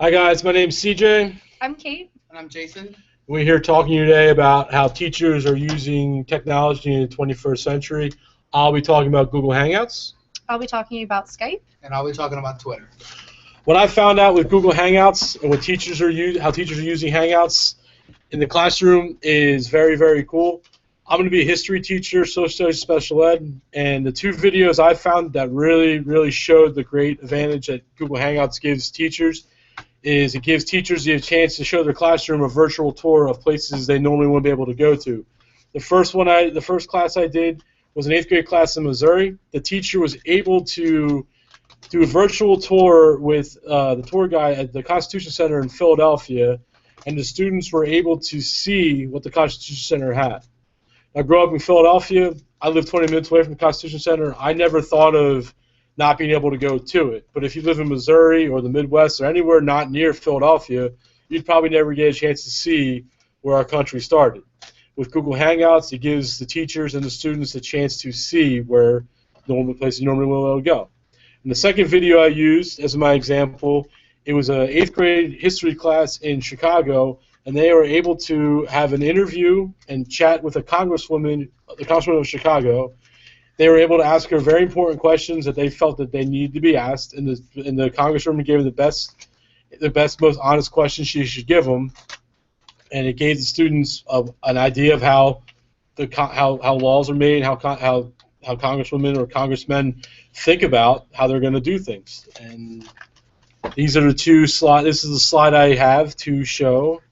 Hi guys, my name's CJ. I'm Kate. And I'm Jason. We're here talking to you today about how teachers are using technology in the 21st century. I'll be talking about Google Hangouts. I'll be talking about Skype. And I'll be talking about Twitter. What I found out with Google Hangouts and how teachers are using Hangouts in the classroom is very, very cool. I'm going to be a history teacher, social studies special ed, and the two videos I found that really showed the great advantage that Google Hangouts gives teachers is it gives teachers the chance to show their classroom a virtual tour of places they normally wouldn't be able to go to. The first class I did was an 8th grade class in Missouri. The teacher was able to do a virtual tour with the tour guide at the Constitution Center in Philadelphia, and the students were able to see what the Constitution Center had. I grew up in Philadelphia. I live 20 minutes away from the Constitution Center. I never thought of not being able to go to it. But if you live in Missouri or the Midwest or anywhere not near Philadelphia, you'd probably never get a chance to see where our country started. With Google Hangouts, it gives the teachers and the students a chance to see where the places you normally will go. And the second video I used as my example, it was an 8th grade history class in Chicago, and they were able to have an interview and chat with the congresswoman of Chicago. They were able to ask her very important questions that they felt that they needed to be asked, and the congresswoman gave her the best, most honest questions she should give them, and it gave the students an idea of how laws are made, how congresswomen or congressmen think about how they're going to do things. And these are the two slides. This is the slide I have to show.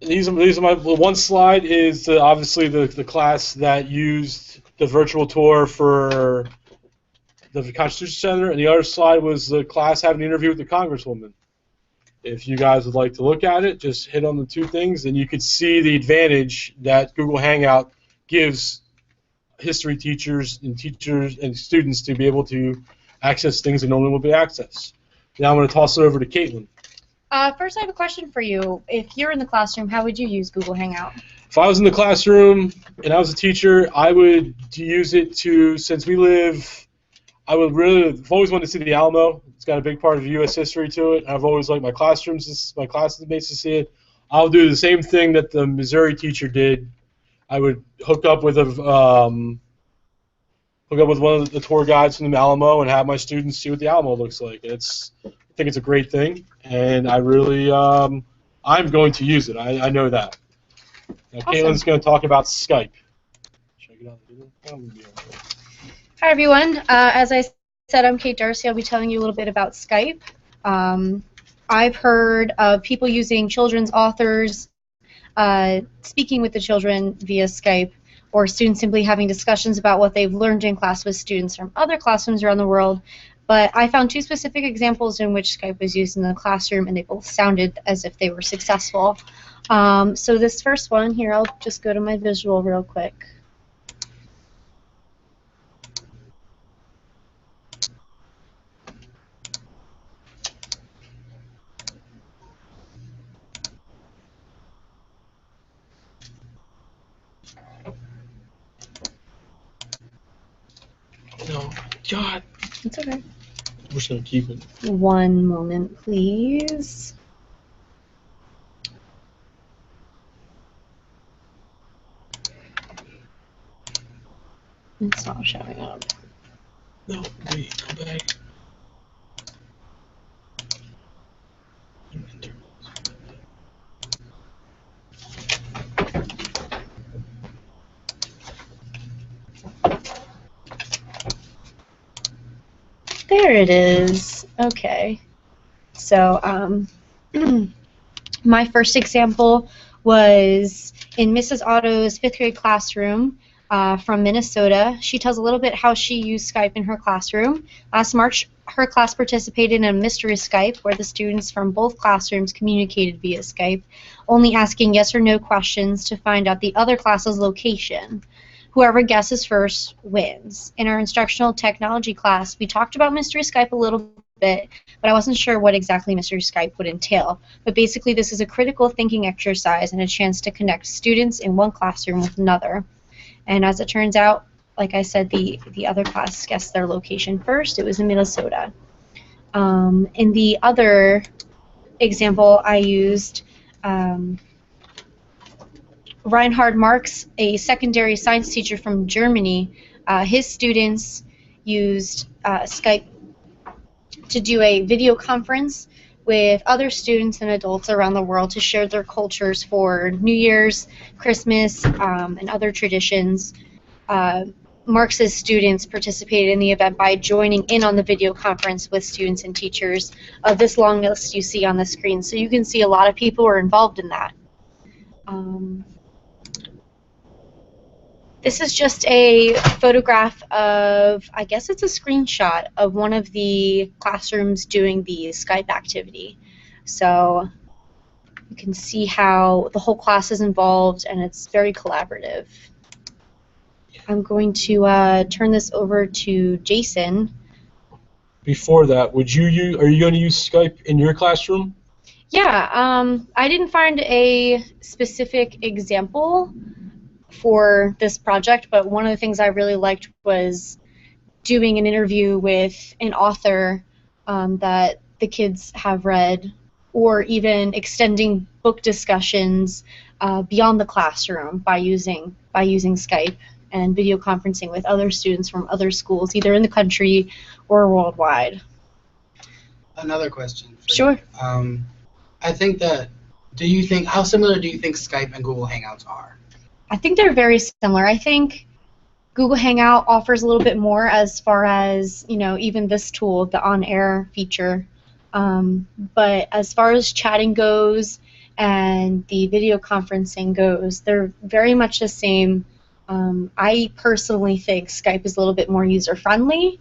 These are my one slide is obviously the class that used the virtual tour for the Constitution Center, and the other slide was the class having an interview with the congresswoman. If you guys would like to look at it, just hit on the two things, and you could see the advantage that Google Hangout gives history teachers and students to be able to access things that normally would be accessed. Now I'm going to toss it over to Caitlin. First, I have a question for you. If you're in the classroom, how would you use Google Hangout? If I was in the classroom and I was a teacher, I would use it to, since we live, I've always wanted to see the Alamo. It's got a big part of U.S. history to it. I've always liked my classmates to see it. I'll do the same thing that the Missouri teacher did. I would hook up with one of the tour guides from the Alamo and have my students see what the Alamo looks like. I think it's a great thing, and I really, I'm going to use it. I know that. Now, awesome. Caitlin's going to talk about Skype. Should I get on the video? Hi, everyone. As I said, I'm Kate Darcy. I'll be telling you a little bit about Skype. I've heard of people using children's authors, speaking with the children via Skype, or students simply having discussions about what they've learned in class with students from other classrooms around the world. But I found two specific examples in which Skype was used in the classroom, and they both sounded as if they were successful. So this first one here, I'll just go to my visual real quick. No, God. It's okay. We're just going to keep it. One moment, please. It's not showing up. No, wait, go back. There it is. Okay. So my first example was in Mrs. Otto's 5th grade classroom from Minnesota. She tells a little bit how she used Skype in her classroom. Last March, her class participated in a mystery Skype where the students from both classrooms communicated via Skype, only asking yes or no questions to find out the other class's location. Whoever guesses first wins. In our instructional technology class, we talked about Mystery Skype a little bit, but I wasn't sure what exactly Mr. Skype would entail. But basically, this is a critical thinking exercise and a chance to connect students in one classroom with another. And as it turns out, like I said, the other class guessed their location first. It was in Minnesota. In the other example I used, Reinhard Marx, a secondary science teacher from Germany, his students used Skype to do a video conference with other students and adults around the world to share their cultures for New Year's, Christmas, and other traditions. Marx's students participated in the event by joining in on the video conference with students and teachers of this long list you see on the screen. So you can see a lot of people are involved in that. This is just a photograph of, I guess it's a screenshot of one of the classrooms doing the Skype activity. So you can see how the whole class is involved and it's very collaborative. I'm going to turn this over to Jason. Before that, are you going to use Skype in your classroom? Yeah, I didn't find a specific example for this project, but one of the things I really liked was doing an interview with an author that the kids have read, or even extending book discussions beyond the classroom by using Skype and video conferencing with other students from other schools, either in the country or worldwide. Another question. Sure. I think that, how similar do you think Skype and Google Hangouts are? I think they're very similar. I think Google Hangout offers a little bit more as far as, even this tool, the on-air feature. But as far as chatting goes and the video conferencing goes, they're very much the same. I personally think Skype is a little bit more user-friendly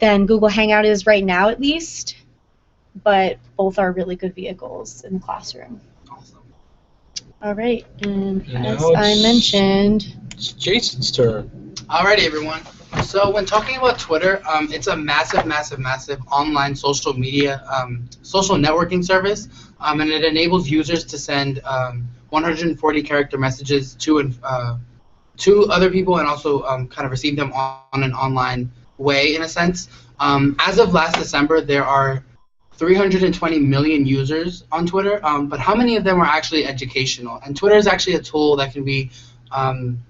than Google Hangout is right now, at least. But both are really good vehicles in the classroom. Awesome. All right, and as now I mentioned, it's Jason's turn. Alrighty, everyone. So when talking about Twitter, it's a massive, massive, massive online social media, social networking service, and it enables users to send 140 character messages to other people and also kind of receive them on an online way, in a sense. As of last December, there are 320 million users on Twitter, but how many of them are actually educational? And Twitter is actually a tool that can be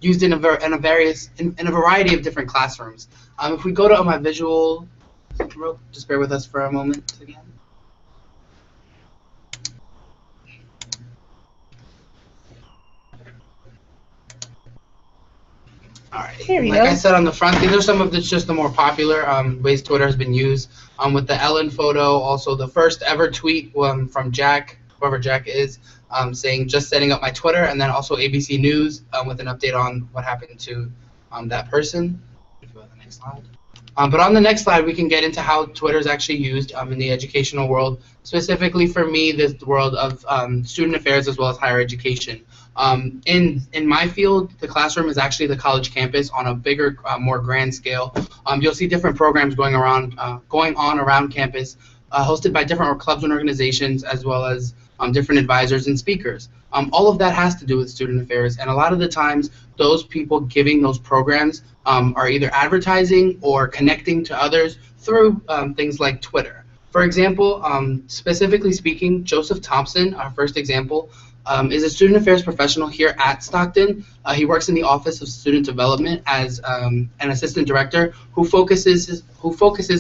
used in a variety of different classrooms. If we go to my visual, just bear with us for a moment again. Alright, like I said on the front, these are some of the more popular ways Twitter has been used. With the Ellen photo, also the first ever tweet from Jack, whoever Jack is, saying just setting up my Twitter, and then also ABC News with an update on what happened to that person. Go to the next slide. But on the next slide, we can get into how Twitter is actually used in the educational world, specifically for me, the world of student affairs as well as higher education. In my field, the classroom is actually the college campus on a bigger, more grand scale. You'll see different programs going on around campus, hosted by different clubs and organizations, as well as different advisors and speakers. All of that has to do with student affairs, and a lot of the times, those people giving those programs are either advertising or connecting to others through things like Twitter. For example, specifically speaking, Joseph Thompson, our first example, is a student affairs professional here at Stockton. He works in the Office of Student Development as an assistant director who focuses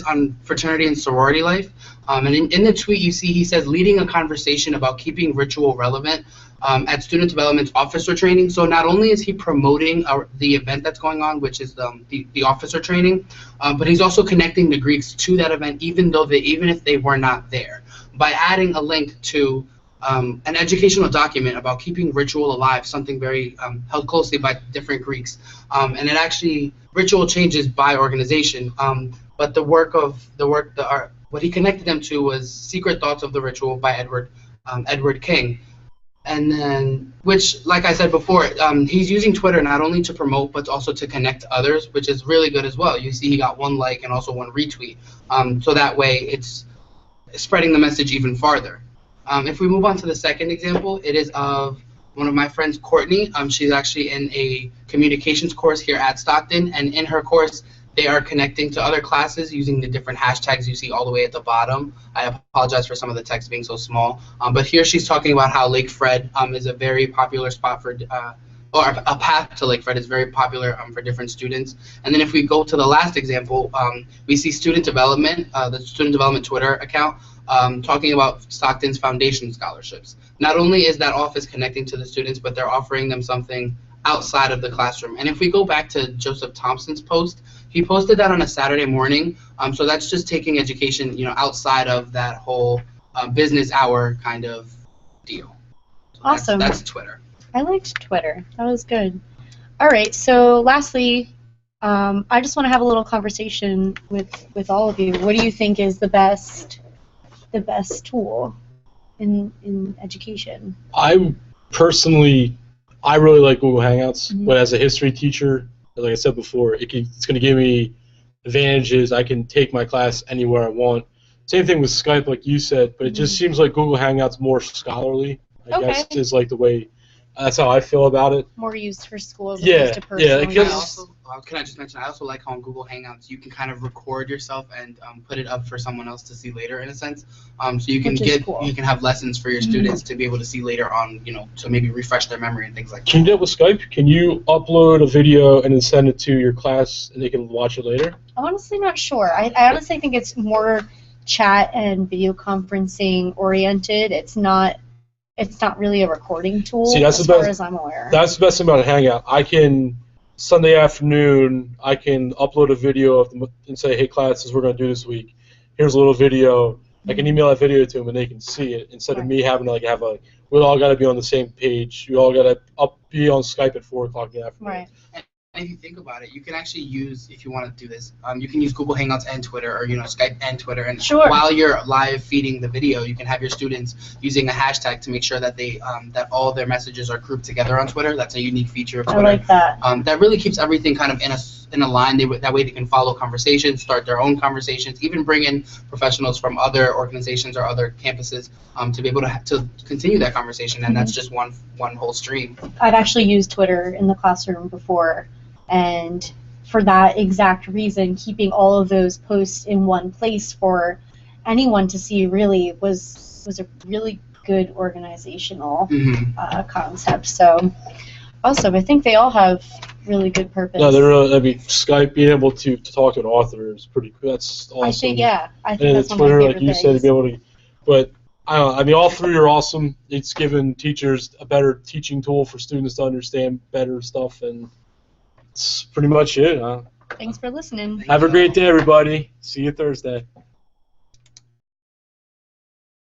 on fraternity and sorority life. And in the tweet you see he says, leading a conversation about keeping ritual relevant at student development's officer training. So not only is he promoting the event that's going on, which is the officer training, but he's also connecting the Greeks to that event, even if they were not there, by adding a link to an educational document about keeping ritual alive, something very held closely by different Greeks. And it actually, ritual changes by organization, but what he connected them to was Secret Thoughts of the Ritual by Edward King. And then, which, like I said before, he's using Twitter not only to promote, but also to connect others, which is really good as well. You see he got 1 like and also 1 retweet. So that way it's spreading the message even farther. If we move on to the second example, it is of one of my friends, Courtney. She's actually in a communications course here at Stockton, and in her course, they are connecting to other classes using the different hashtags you see all the way at the bottom. I apologize for some of the text being so small. But here she's talking about how Lake Fred is a very popular spot for, or a path to Lake Fred is very popular for different students. And then if we go to the last example, we see student development, the student development Twitter account, talking about Stockton's foundation scholarships. Not only is that office connecting to the students, but they're offering them something outside of the classroom. And if we go back to Joseph Thompson's post, he posted that on a Saturday morning. So that's just taking education, outside of that whole business hour kind of deal. So awesome. That's Twitter. I liked Twitter. That was good. All right. So lastly, I just want to have a little conversation with all of you. What do you think is the best tool in education? I really like Google Hangouts, but as a history teacher, like I said before, it's going to give me advantages. I can take my class anywhere I want. Same thing with Skype, like you said, but it just seems like Google Hangouts more scholarly, I guess, is like the way. That's how I feel about it. More used for school as opposed to personal. Yeah. Can I just mention, I also like how on Google Hangouts you can kind of record yourself and put it up for someone else to see later, in a sense. So you can you can have lessons for your students to be able to see later on, to maybe refresh their memory and things like that. Can you do it with Skype? Can you upload a video and then send it to your class and they can watch it later? I'm honestly not sure. I honestly think it's more chat and video conferencing oriented. It's not really a recording tool. See, that's as the best, far as I'm aware. That's the best thing about a Hangout. Sunday afternoon, I can upload a video and say, hey, classes, we're going to do this week. Here's a little video. I can email that video to them, and they can see it instead of me having to we all got to be on the same page. We all got to be on Skype at 4 o'clock in the afternoon. Right. And if you think about it, you can actually use, if you want to do this, you can use Google Hangouts and Twitter, or Skype and Twitter, and while you're live feeding the video, you can have your students using a hashtag to make sure that they that all their messages are grouped together on Twitter. That's a unique feature of Twitter. I like that. That really keeps everything kind of in a line. That way they can follow conversations, start their own conversations, even bring in professionals from other organizations or other campuses to be able to continue that conversation. And that's just one whole stream. I've actually used Twitter in the classroom before. And for that exact reason, keeping all of those posts in one place for anyone to see really was a really good organizational concept. So awesome. I think they all have really good purpose. No, they're really, Skype, being able to talk to an author is pretty cool. That's awesome. I think that's Twitter, one of my favorite like you said, to be able to. But I don't know. All three are awesome. It's given teachers a better teaching tool for students to understand better stuff, and that's pretty much it. Thanks for listening. Have a great day, everybody. See you Thursday.